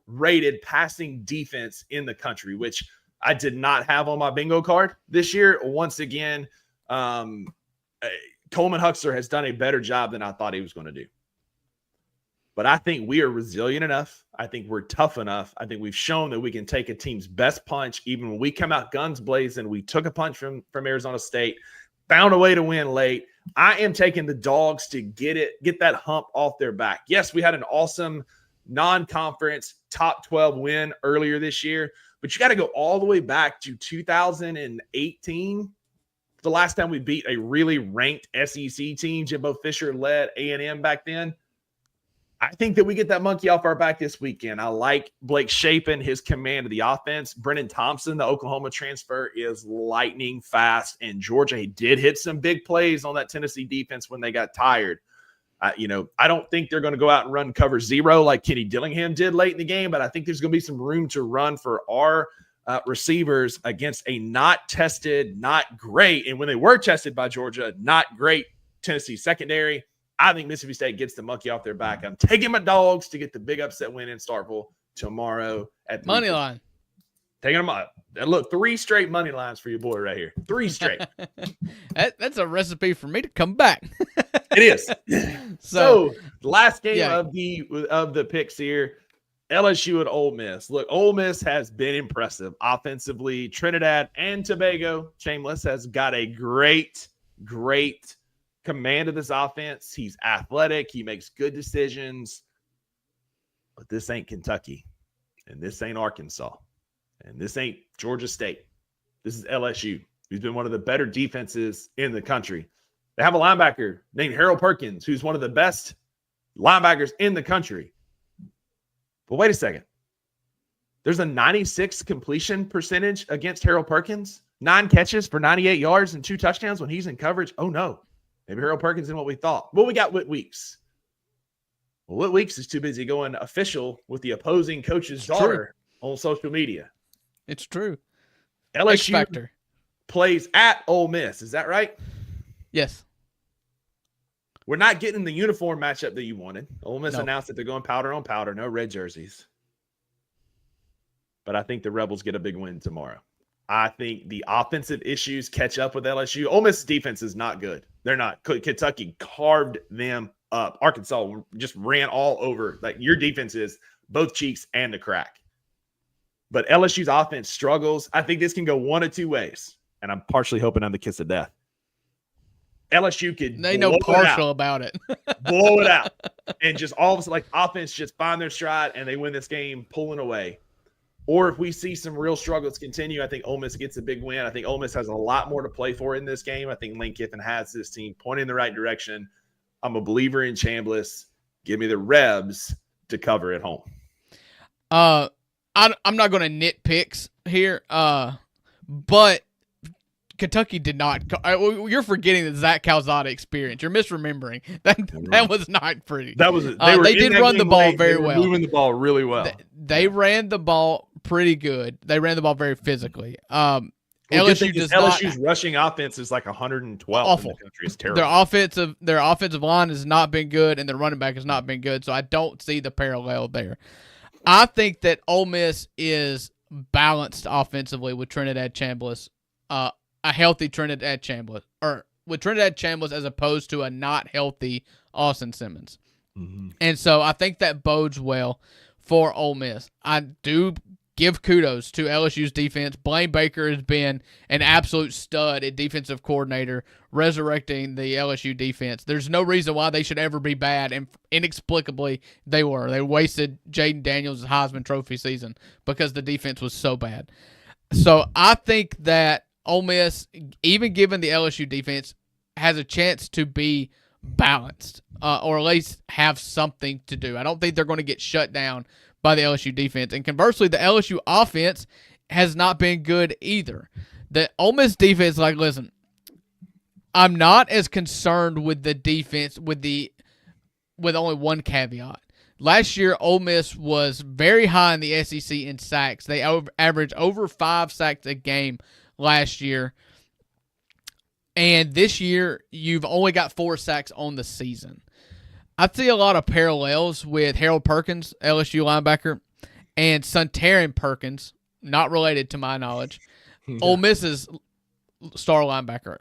Speaker 2: rated passing defense in the country, which I did not have on my bingo card this year. Once again, Coleman Huxler has done a better job than I thought he was going to do. But I think we are resilient enough. I think we're tough enough. I think we've shown that we can take a team's best punch. Even when we come out guns blazing, we took a punch from Arizona State, found a way to win late. I am taking the Dogs to get that hump off their back. Yes, we had an awesome non-conference top 12 win earlier this year, but you got to go all the way back to 2018. The last time we beat a really ranked SEC team. Jimbo Fisher led A&M back then. I think that we get that monkey off our back this weekend. I like Blake Shapen, his command of the offense. Brennan Thompson, the Oklahoma transfer, is lightning fast. And Georgia did hit some big plays on that Tennessee defense when they got tired. I don't think they're going to go out and run cover 0 like Kenny Dillingham did late in the game, but I think there's going to be some room to run for our receivers against a not tested, not great, and when they were tested by Georgia, not great Tennessee secondary. I think Mississippi State gets the monkey off their back. I'm taking my Dogs to get the big upset win in Starkville tomorrow at
Speaker 3: money line. Taking
Speaker 2: them up. Look, 3 straight money lines for your boy right here. 3 straight.
Speaker 3: That's a recipe for me to come back.
Speaker 2: It is. So the last game of the picks here, LSU at Ole Miss. Look, Ole Miss has been impressive offensively. Trinidad and Tobago, shameless, has got a great command of this offense. He's athletic. He makes good decisions. But this ain't Kentucky. And this ain't Arkansas. And this ain't Georgia State. This is LSU, who's been one of the better defenses in the country. They have a linebacker named Harold Perkins, who's one of the best linebackers in the country. But wait a second. There's a 96 completion percentage against Harold Perkins. 9 catches for 98 yards and 2 touchdowns when he's in coverage. Oh, no. Maybe Harold Perkins isn't what we thought. Well, we got Whit Weeks. Well, Whit Weeks is too busy going official with the opposing coach's daughter on social media.
Speaker 3: It's true.
Speaker 2: LSU plays at Ole Miss. Is that right?
Speaker 3: Yes.
Speaker 2: We're not getting the uniform matchup that you wanted. Ole Miss announced that they're going powder on powder, no red jerseys. but I think the Rebels get a big win tomorrow. I think the offensive issues catch up with LSU. Ole Miss's defense is not good. They're not. Kentucky carved them up. Arkansas just ran all over. Like, your defense is both cheeks and the crack. But LSU's offense struggles. I think this can go one of two ways, and I'm partially hoping I'm the kiss of death. LSU could
Speaker 3: they know partial about it.
Speaker 2: Blow it out. And just all of a sudden, like, offense just find their stride and they win this game pulling away. Or if we see some real struggles continue, I think Ole Miss gets a big win. I think Ole Miss has a lot more to play for in this game. I think Lane Kiffin has this team pointing in the right direction. I'm a believer in Chambliss. Give me the Rebs to cover at home.
Speaker 3: I'm not going to nitpicks here, but Kentucky did not. You're forgetting the Zach Calzada experience. You're misremembering. That was not pretty. They did run the ball very well.
Speaker 2: Moving the ball really well.
Speaker 3: They ran the ball pretty good. They ran the ball very physically. LSU's
Speaker 2: rushing offense is like 112
Speaker 3: awful.
Speaker 2: In the country. It's terrible.
Speaker 3: Their offensive line has not been good, and their running back has not been good. So I don't see the parallel there. I think that Ole Miss is balanced offensively with Trinidad Chambliss, a healthy Trinidad Chambliss, or with Trinidad Chambliss as opposed to a not healthy Austin Simmons.
Speaker 2: Mm-hmm.
Speaker 3: And so I think that bodes well for Ole Miss. I do give kudos to LSU's defense. Blaine Baker has been an absolute stud at defensive coordinator, resurrecting the LSU defense. There's no reason why they should ever be bad, and inexplicably they were. They wasted Jaden Daniels' Heisman Trophy season because the defense was so bad. So I think that Ole Miss, even given the LSU defense, has a chance to be balanced, or at least have something to do. I don't think they're going to get shut down by the LSU defense. And conversely, the LSU offense has not been good either. The Ole Miss defense, like, listen, I'm not as concerned with the defense with only one caveat. Last year, Ole Miss was very high in the SEC in sacks. They averaged over 5 sacks a game last year. And this year, you've only got 4 sacks on the season. I see a lot of parallels with Harold Perkins, LSU linebacker, and Suntaran Perkins, not related to my knowledge, Ole Miss's star linebacker.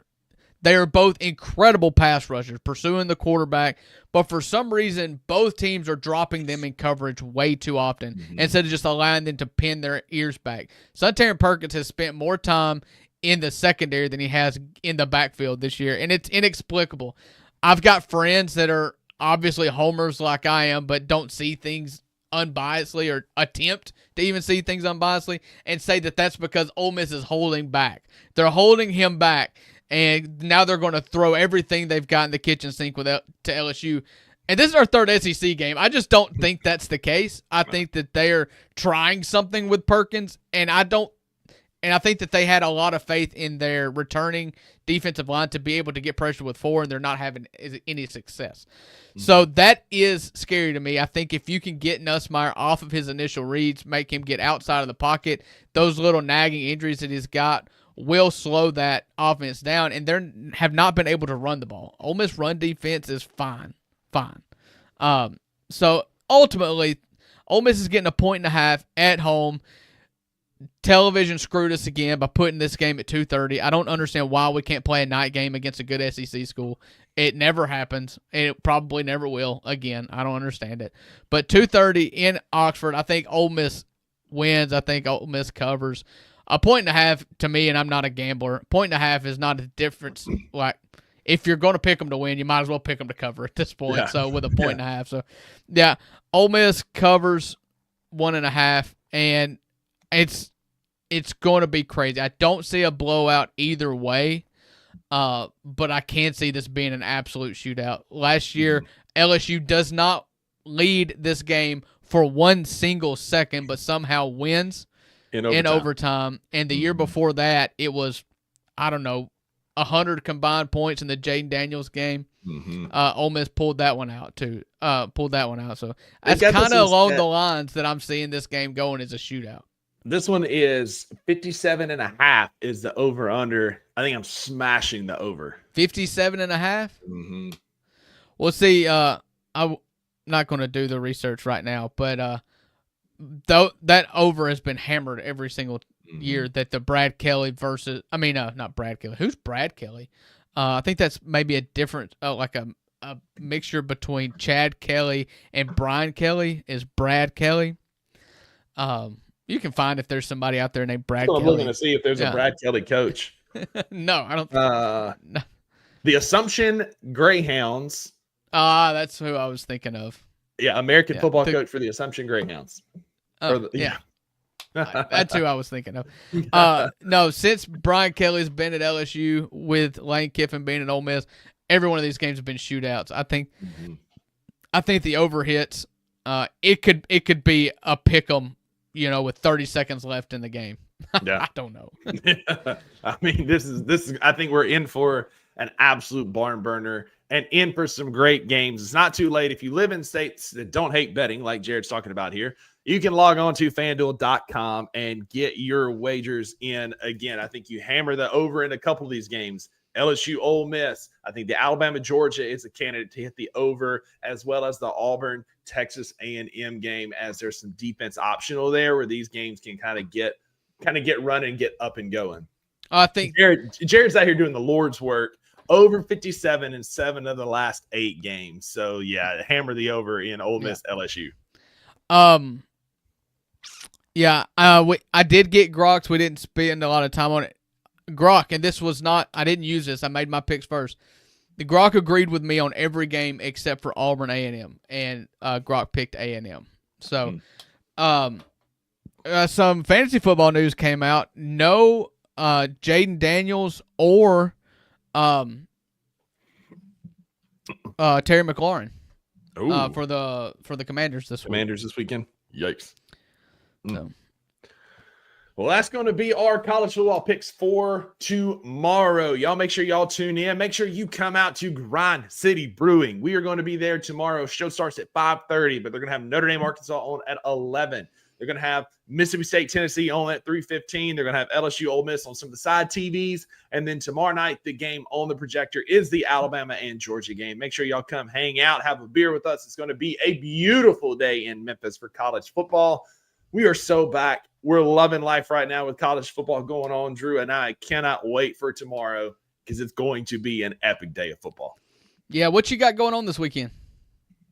Speaker 3: They are both incredible pass rushers, pursuing the quarterback, but for some reason, both teams are dropping them in coverage way too often instead of just allowing them to pin their ears back. Suntaran Perkins has spent more time in the secondary than he has in the backfield this year, and it's inexplicable. I've got friends that are obviously homers like I am, but don't see things unbiasedly or attempt to even see things unbiasedly and say that that's because Ole Miss is holding back. They're holding him back, and now they're going to throw everything they've got in the kitchen sink to LSU. And this is our third SEC game. I just don't think that's the case. I think that they're trying something with Perkins, and I think that they had a lot of faith in their returning defensive line to be able to get pressure with 4, and they're not having any success. So that is scary to me. I think if you can get Nussmeier off of his initial reads, make him get outside of the pocket, those little nagging injuries that he's got will slow that offense down, and they have not been able to run the ball. Ole Miss run defense is fine. So ultimately, Ole Miss is getting 1.5 at home. Television screwed us again by putting this game at 2:30. I don't understand why we can't play a night game against a good SEC school. It never happens, and it probably never will again. I don't understand it. But 2:30 in Oxford, I think Ole Miss wins. I think Ole Miss covers. 1.5 to me, and I'm not a gambler. 1.5 is not a difference. Like, if you're going to pick them to win, you might as well pick them to cover at this point.
Speaker 2: Yeah.
Speaker 3: So with 1.5, so yeah, Ole Miss covers 1.5, and it's going to be crazy. I don't see a blowout either way, but I can see this being an absolute shootout. Last year, LSU does not lead this game for 1 single second, but somehow wins in overtime. And the year before that, it was, 100 combined points in the Jaden Daniels game. Ole Miss pulled that one out too. So that's kind of along the lines that I'm seeing this game going as a shootout.
Speaker 2: This one is 57.5 is the over-under. I think I'm smashing the over.
Speaker 3: 57.5? Well, see, I'm not going to do the research right now, but though that over has been hammered every single year, that the Brad Kelly versus, not Brad Kelly. Who's Brad Kelly? I think that's maybe a different, like a mixture between Chad Kelly and Brian Kelly is Brad Kelly. You can find if there's somebody out there named Brad Kelly.
Speaker 2: I'm looking to see if there's a Brad Kelly coach.
Speaker 3: No, I don't.
Speaker 2: No. The Assumption Greyhounds.
Speaker 3: That's who I was thinking of.
Speaker 2: Yeah, American football coach for the Assumption Greyhounds.
Speaker 3: Yeah. That's who I was thinking of. No, since Brian Kelly's been at LSU with Lane Kiffin being at Ole Miss, every one of these games have been shootouts. I think the over hits. It could be a pick 'em, with 30 seconds left in the game.
Speaker 2: Yeah.
Speaker 3: I don't know.
Speaker 2: I mean, this is. I think we're in for an absolute barn burner and in for some great games. It's not too late if you live in states that don't hate betting, like Jared's talking about here. You can log on to FanDuel.com and get your wagers in. Again, I think you hammer the over in a couple of these games. LSU, Ole Miss. I think the Alabama, Georgia is a candidate to hit the over, as well as the Auburn, Texas A&M game, as there's some defense optional there where these games can kind of get running, get up and going.
Speaker 3: I think
Speaker 2: Jared's out here doing the Lord's work. Over 57 in 7 of the last 8 games. So yeah, hammer the over in Ole Miss, LSU.
Speaker 3: Yeah, I did get Groks. We didn't spend a lot of time on it. Grok, and this was not, I didn't use this. I made my picks first. The Grok agreed with me on every game except for Auburn A&M, and Grok picked A&M. So, some fantasy football news came out. No Jaden Daniels or Terry McLaurin for the Commanders this week.
Speaker 2: Commanders this weekend. Yikes.
Speaker 3: So.
Speaker 2: Well, that's going to be our college football picks for tomorrow. Y'all make sure y'all tune in. Make sure you come out to Grind City Brewing. We are going to be there tomorrow. Show starts at 5:30, but they're going to have Notre Dame, Arkansas on at 11. They're going to have Mississippi State, Tennessee on at 3:15. They're going to have LSU, Ole Miss on some of the side TVs. And then tomorrow night, the game on the projector is the Alabama and Georgia game. Make sure y'all come hang out, have a beer with us. It's going to be a beautiful day in Memphis for college football. We are so back. We're loving life right now with college football going on, Drew, and I cannot wait for tomorrow because it's going to be an epic day of football.
Speaker 3: Yeah, what you got going on this weekend?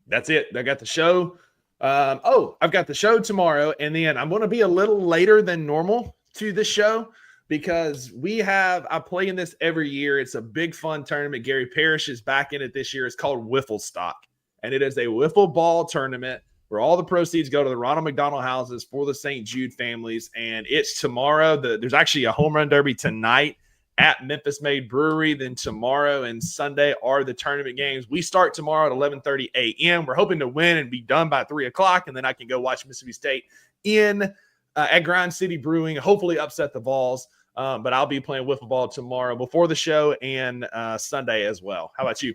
Speaker 2: That's it. I got the show. I've got the show tomorrow, and then I'm going to be a little later than normal to the show because I play in this every year. It's a big fun tournament. Gary Parrish is back in it this year. It's called Wiffle Stock, and it is a wiffle ball tournament where all the proceeds go to the Ronald McDonald Houses for the St. Jude families. And it's tomorrow. There's actually a home run derby tonight at Memphis Made Brewery. Then tomorrow and Sunday are the tournament games. We start tomorrow at 11:30 a.m. We're hoping to win and be done by 3 o'clock. And then I can go watch Mississippi State at Grind City Brewing, hopefully upset the Vols. But I'll be playing wiffle ball tomorrow before the show and Sunday as well. How about you?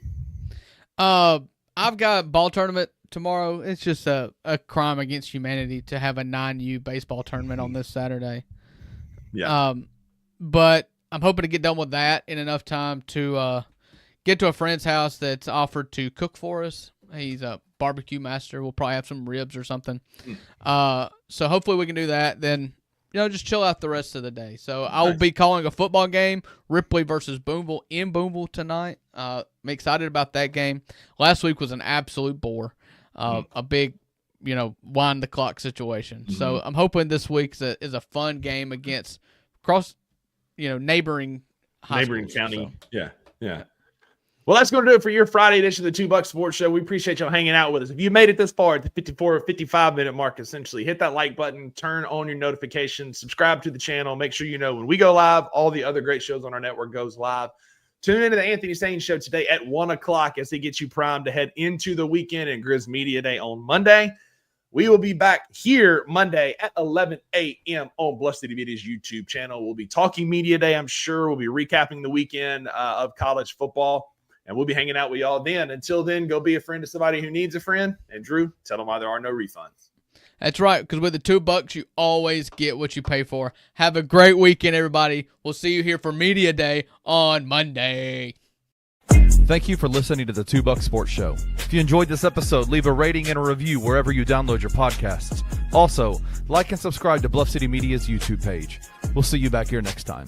Speaker 3: I've got ball tournament tomorrow. It's just a crime against humanity to have a 9U baseball tournament on this Saturday.
Speaker 2: Yeah.
Speaker 3: But I'm hoping to get done with that in enough time to get to a friend's house that's offered to cook for us. He's a barbecue master. We'll probably have some ribs or something. So hopefully we can do that. Then, just chill out the rest of the day. So I will be calling a football game, Ripley versus Boonville in Boonville tonight. I'm excited about that game. Last week was an absolute bore. A big, wind the clock situation. Mm-hmm. So I'm hoping this week is a fun game against neighboring
Speaker 2: county. So. Yeah. Well, that's going to do it for your Friday edition of the $2 Sports Show. We appreciate y'all hanging out with us. If you made it this far at the 54 or 55-minute mark, essentially, hit that like button, turn on your notifications, subscribe to the channel. Make sure you know when we go live, all the other great shows on our network goes live. Tune into the Anthony Sain Show today at 1 o'clock as he gets you primed to head into the weekend and Grizz Media Day on Monday. We will be back here Monday at 11 a.m. on Bluff City Media's YouTube channel. We'll be talking Media Day, I'm sure. We'll be recapping the weekend of college football, and we'll be hanging out with y'all then. Until then, go be a friend to somebody who needs a friend. And, Drew, tell them why there are no refunds.
Speaker 3: That's right, because with the $2, you always get what you pay for. Have a great weekend, everybody. We'll see you here for Media Day on Monday.
Speaker 1: Thank you for listening to the $2 Sports Show. If you enjoyed this episode, leave a rating and a review wherever you download your podcasts. Also, like and subscribe to Bluff City Media's YouTube page. We'll see you back here next time.